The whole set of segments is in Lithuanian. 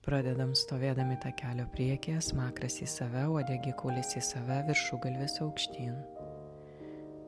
Pradedam stovėdami takelio priekyje, smakras į save, uodegikaulis į save, viršugalvis aukštyn.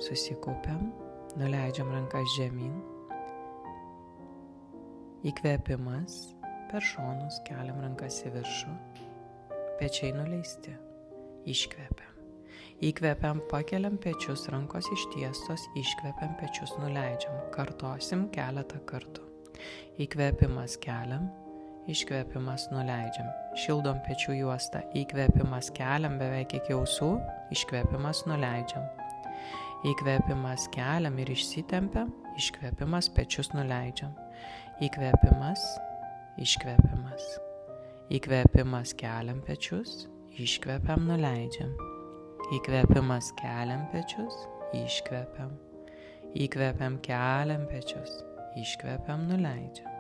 Susikaupiam, nuleidžiam rankas žemyn. Įkvėpimas, per šonus keliam rankas į viršų. Pečiai nuleisti, iškvėpiam. Įkvėpiam, pakeliam pečius, rankos ištiestos, iškvėpiam, pečius nuleidžiam. Kartosim keletą kartų. Įkvėpimas keliam. Iškvėpimas nuleidžiam. Šildom pečių juostą. Įkvėpimas keliam beveik iki ausų. Iškvėpimas nuleidžiam. Įkvėpimas keliam ir išsitempiam. Iškvėpimas pečius nuleidžiam. Įkvėpimas. Iškvėpimas. Įkvėpimas keliam pečius. Iškvėpiam nuleidžiam. Įkvėpimas keliam pečius. Iškvėpiam. Įkvėpiam keliam pečius. Iškvėpiam nuleidžiam.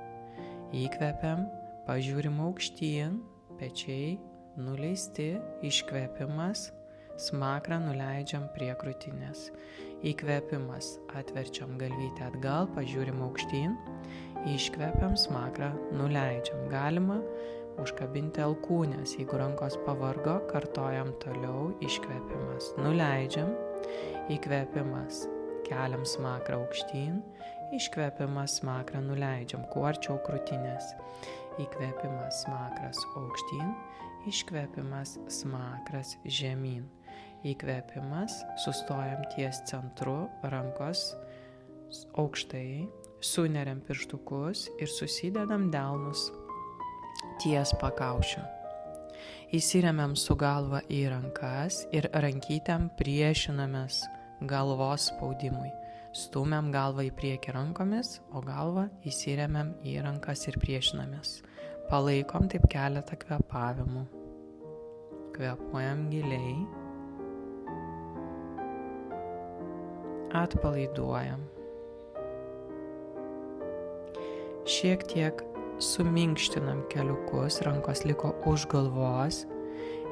Įkvėpiam. Pažiūrim aukštyn, pečiai nuleisti, iškvėpimas, smakrą nuleidžiam prie krūtinės. Įkvėpimas, atverčiam galvytę atgal, pažiūrim aukštyn, iškvėpiam, smakrą nuleidžiam. Galima užkabinti alkūnės, jeigu rankos pavargo, kartojam toliau, iškvėpimas, nuleidžiam, įkvėpimas, keliam smakrą aukštyn, iškvėpimas, smakrą nuleidžiam, kuo arčiau krūtinės. Įkvėpimas, smakras aukštyn, iškvėpimas, smakras žemyn. Įkvėpimas, sustojam ties centru, rankos aukštai, suneriam pirštukus ir susidedam delnus ties pakaušiu. Įsiremiam su galva į rankas ir rankytėm priešinamės galvos spaudimui. Stumiam galvą į priekį rankomis, o galvą įsiremiam į rankas ir priešinamės. Palaikom taip keletą kvėpavimų. Kvėpuojam giliai. Atpalaiduojam. Šiek tiek suminkštinam keliukus, rankos liko už galvos.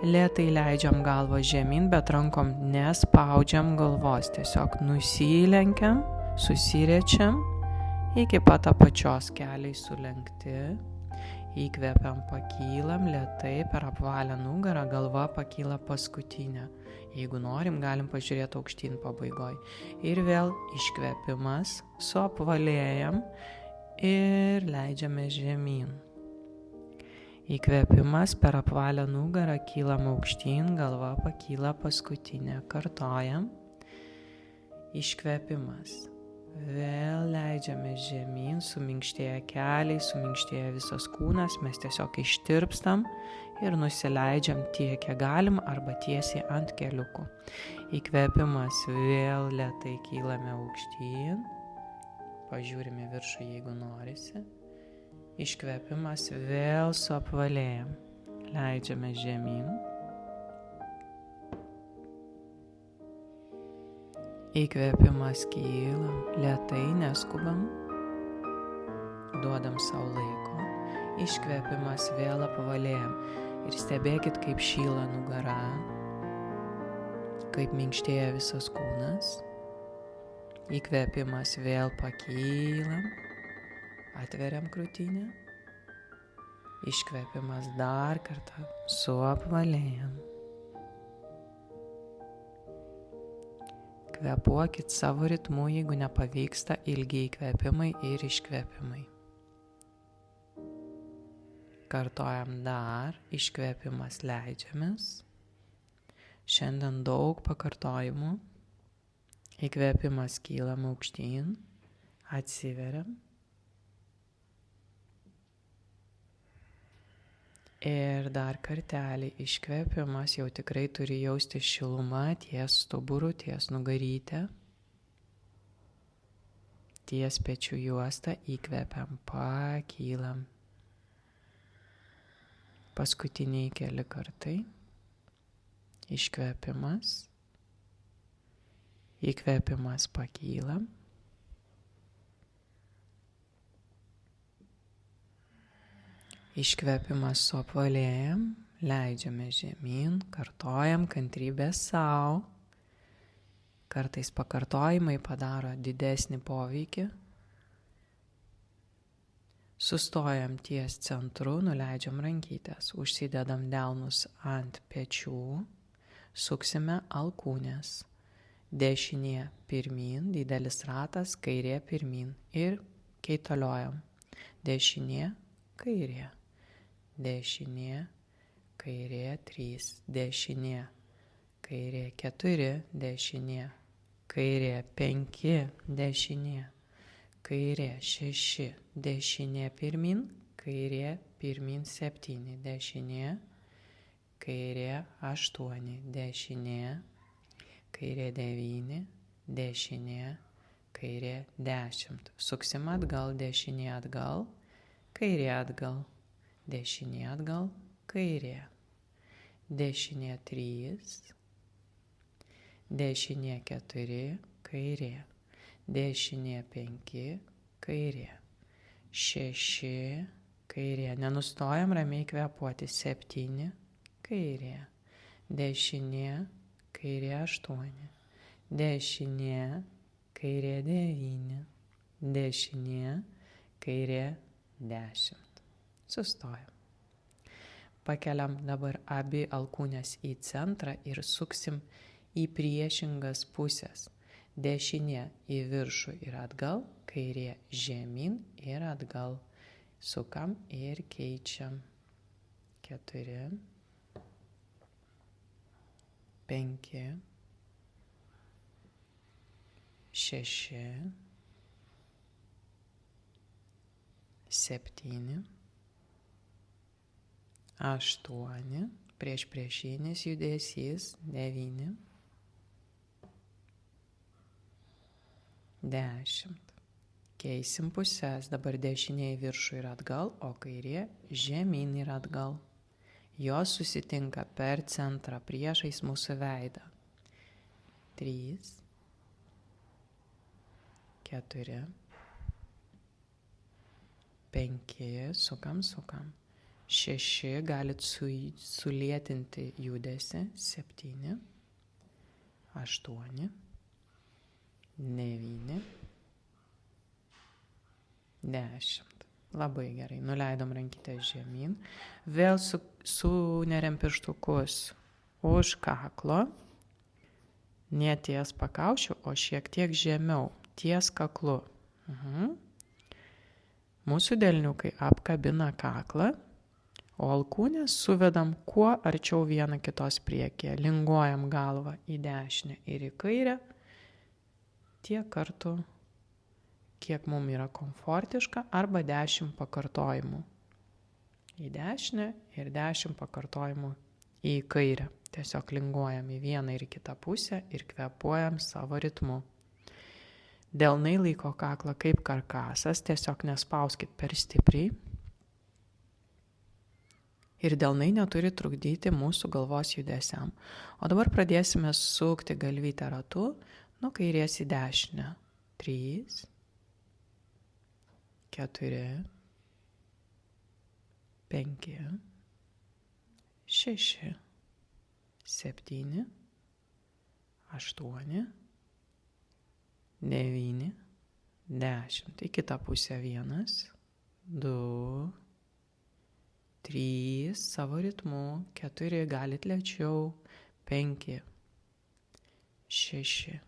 Lėtai leidžiam galvą žemyn, bet rankom nespaudžiam galvos. Tiesiog nusilenkiam, susiriečiam, iki pat apačios keliai sulenkti. Įkvėpiam, pakylam, lėtai per apvalę nugarą, galva pakyla paskutinė. Jeigu norim, galim pažiūrėti aukštyn pabaigoj. Ir vėl iškvėpimas, suapvalėjam ir leidžiame žemyn. Įkvėpimas per apvalę nugarą, kylam aukštyn, galva pakyla paskutinė. Kartojam. Iškvėpimas. Vėl leidžiame žemyn, suminkštėja keliai, suminkštėja visas kūnas, mes tiesiog ištirpstam ir nusileidžiam tiek, kiek galim, arba tiesiai ant keliukų. Įkvėpimas, vėl lėtai kylame aukštyn. Pažiūrime viršų, jeigu norisi. Iškvėpimas, vėl suapvalėjam. Leidžiame žemyn. Įkvėpimas, kylam, lėtai, neskubam. Duodam savo laiko. Iškvėpimas, vėl apvalėjam. Ir stebėkit, kaip šyla nugara, kaip minkštėja visas kūnas. Įkvėpimas, vėl pakylam. Atveriam krūtinę. Iškvėpimas, dar kartą suapvalėjam. Kvėpuokit savo ritmu, jeigu nepavyksta ilgi įkvėpimai ir iškvėpimai. Kartojam dar, iškvėpimas, leidžiamės. Šiandien daug pakartojimų. Įkvėpimas, kylam aukštyn, atsiveriam. Ir dar kartelį iškvėpimas, jau tikrai turi jausti šilumą ties stuburu, ties nugarytę. Ties pečių juostą įkvėpiam, pakylam. Paskutiniai keli kartai. Iškvėpimas. Įkvėpimas, pakylam. Iškvėpimas, suapvalėjam, leidžiame žemyn, kartojam, kantrybės sau. Kartais pakartojimai padaro didesnį poveikį. Sustojam ties centru, nuleidžiam rankytės, užsidedam delnus ant pečių, suksime alkūnės. Dešinė pirmyn, didelis ratas, kairė pirmyn ir keitaliojam. Dešinė, kairė. Dešinė, kairė 3, dešinė, kairė 4, dešinė, kairė 5, dešinė, kairė 6, dešinė pirmyn, kairė pirmyn 7, dešinė, kairė 8, dešinė, kairė 9, dešinė, kairė 10. Suksim atgal, dešinė atgal, kairė atgal, dešinė atgal, kairė. Dešinė 3, dešinė 4, kairė. Dešinė 5, kairė. 6, kairė. Nenustojam ramiai kvėpuoti. 7, kairė. Dešinė, kairė 8. Dešinė, kairė 9. Dešinė, kairė 10. Sustojam. Pakeliam dabar abi alkūnės į centrą ir suksim į priešingas pusės. Dešinė į viršų ir atgal, kairė žemyn ir atgal. Sukam ir keičiam. 4, 5, 6, 7, 8, priešinis judesys, 9, 10. Keisim pusės, dabar dešinė į viršų ir atgal, o kairė žemyn ir atgal. Jos susitinka per centrą priešais mūsų veidą. 3, 4, 5, sukam. 6, galit sulėtinti judesį. 7, 8, 9, 10. Labai gerai. Nuleidom rankytės žemyn. Vėl suneriam pirštukus už kaklo. Ne ties pakaušiu, o šiek tiek žemiau. Ties kaklu. Mūsų delniukai apkabina kaklą, o alkūnės suvedam kuo arčiau viena kitos priekyje. Linguojam galvą į dešinę ir į kairę. Tiek kartų, kiek mums yra komfortiška, arba 10 pakartojimų į dešinę ir 10 pakartojimų į kairę. Tiesiog linguojam į vieną ir kitą pusę ir kvėpuojam savo ritmu. Delnai laiko kaklą kaip karkasas, tiesiog nespauskit per stipriai. Ir delnai neturi trukdyti mūsų galvos judesiam. O dabar pradėsime sukti galvytę ratu nuo kairės į dešinę. 3, 4, 5, 6, 7, 8, 9, 10. Į kitą pusę 1, 2, 3, savo ritmu, 4, galit lėčiau, 5, 6,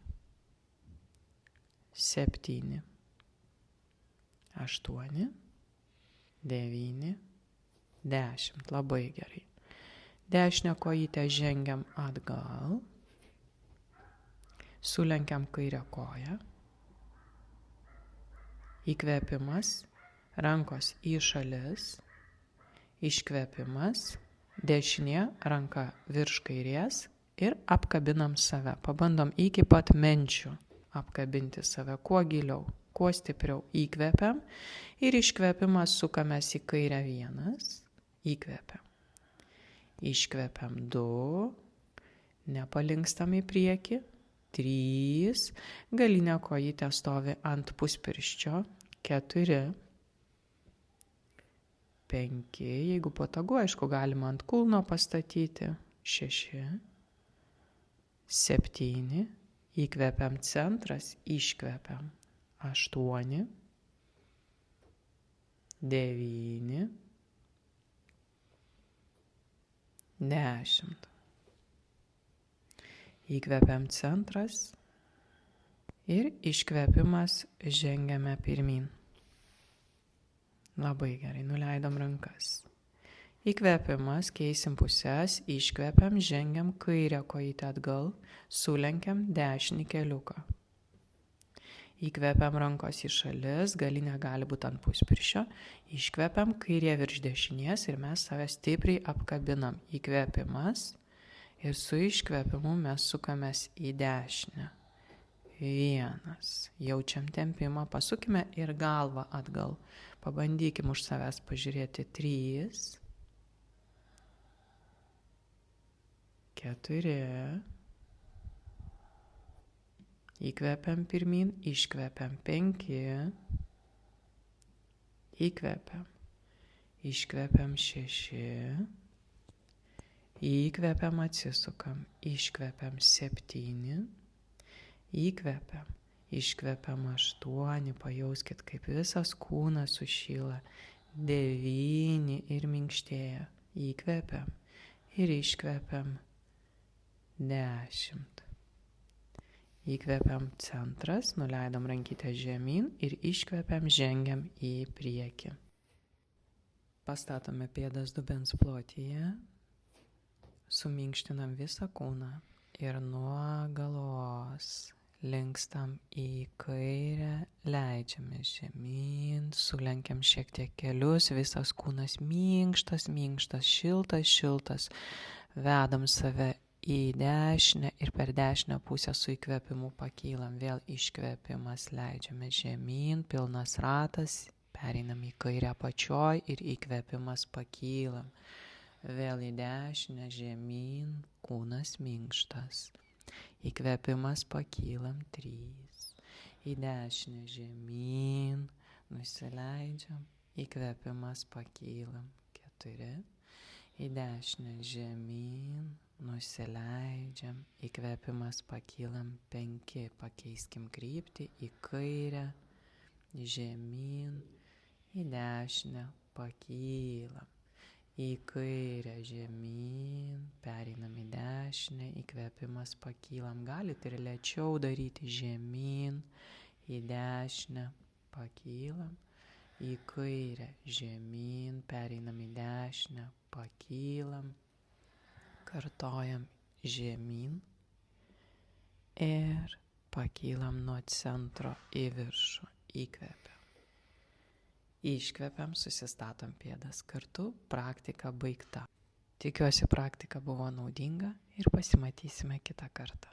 7, 8, 9, 10. Labai gerai. Dešinę kojytę žengiam atgal. Sulenkiam kairę koją. Įkvėpimas, rankos į šalis. Iškvėpimas, dešinė ranka virš kairės ir apkabinam save. Pabandom iki pat menčių apkabinti save kuo giliau, kuo stipriau. Įkvėpiam ir iškvėpimas sukamės į kairę 1, įkvėpiam. Iškvėpiam 2, nepalinkstam į priekį, 3, galinė kojytė stovi ant puspirščio, 4, 5, jeigu patogu, aišku, galima ant kulno pastatyti, 6, 7, įkvepiam centras, iškvepiam, 8, 9, 10. Įkvepiam centras ir iškvepimas žengiame pirmin. Labai gerai, nuleidom rankas. Įkvepimas, keisim pusės, iškvepiam, žengiam kairę kojytę atgal, sulenkiam dešinį keliuką. Įkvepiam rankos į šalis, galinė gali būti ant puspirščio, iškvepiam kairė virš dešinės ir mes save stipriai apkabinam. Įkvepimas ir su iškvepimu mes sukamės į dešinę. 1. Jaučiam tempimą, pasukime ir galvą atgal. Pabandykim už savęs pažiūrėti. 3, 4. Įkvepiam pirmin, iškvepiam. 5. Įkvepiam. Iškvepiam. 6. Įkvepiam, atsisukam. Iškvepiam. 7. Įkvepiam. Iškvepiam. 8. Pajauskit, kaip visas kūnas sušyla. 9 ir minkštėja. Įkvepiam ir iškvepiam. 10. Įkvepiam centras, nuleidom rankytę žemyn ir iškvepiam, žengiam į priekį. Pastatome pėdas dubens plotyje, suminkštinam visą kūną ir nuo galos linkstam į kairę, leidžiame žemyn, sulenkiam šiek tiek kelius, visas kūnas minkštas, šiltas, vedam save į dešinę ir per dešinę pusę su įkvėpimu pakylam, vėl iškvėpimas, leidžiame žemyn, pilnas ratas, pereinam į kairę apačioj ir įkvėpimas pakylam, vėl į dešinę žemyn, kūnas minkštas, įkvėpimas pakylam 3, į dešinę žemyn, nusileidžiam, įkvėpimas pakylam 4, į dešinę žemyn, nusileidžiam, įkvėpimas pakylam 5, pakeiskim kryptį į kairę, žemyn, į dešinę pakylam, į kairę žemyn, pereinam į dešinę, įkvėpimas pakylam, galit ir lėčiau daryti žemyn, į dešinę pakylam, į kairę žemyn, pereinam į dešinę, pakylam, kartojam žemyn ir pakylam nuo centro į viršų, įkvepiam. Iškvepiam, susistatom pėdas kartu, praktika baigta. Tikiuosi praktika buvo naudinga ir pasimatysime kitą kartą.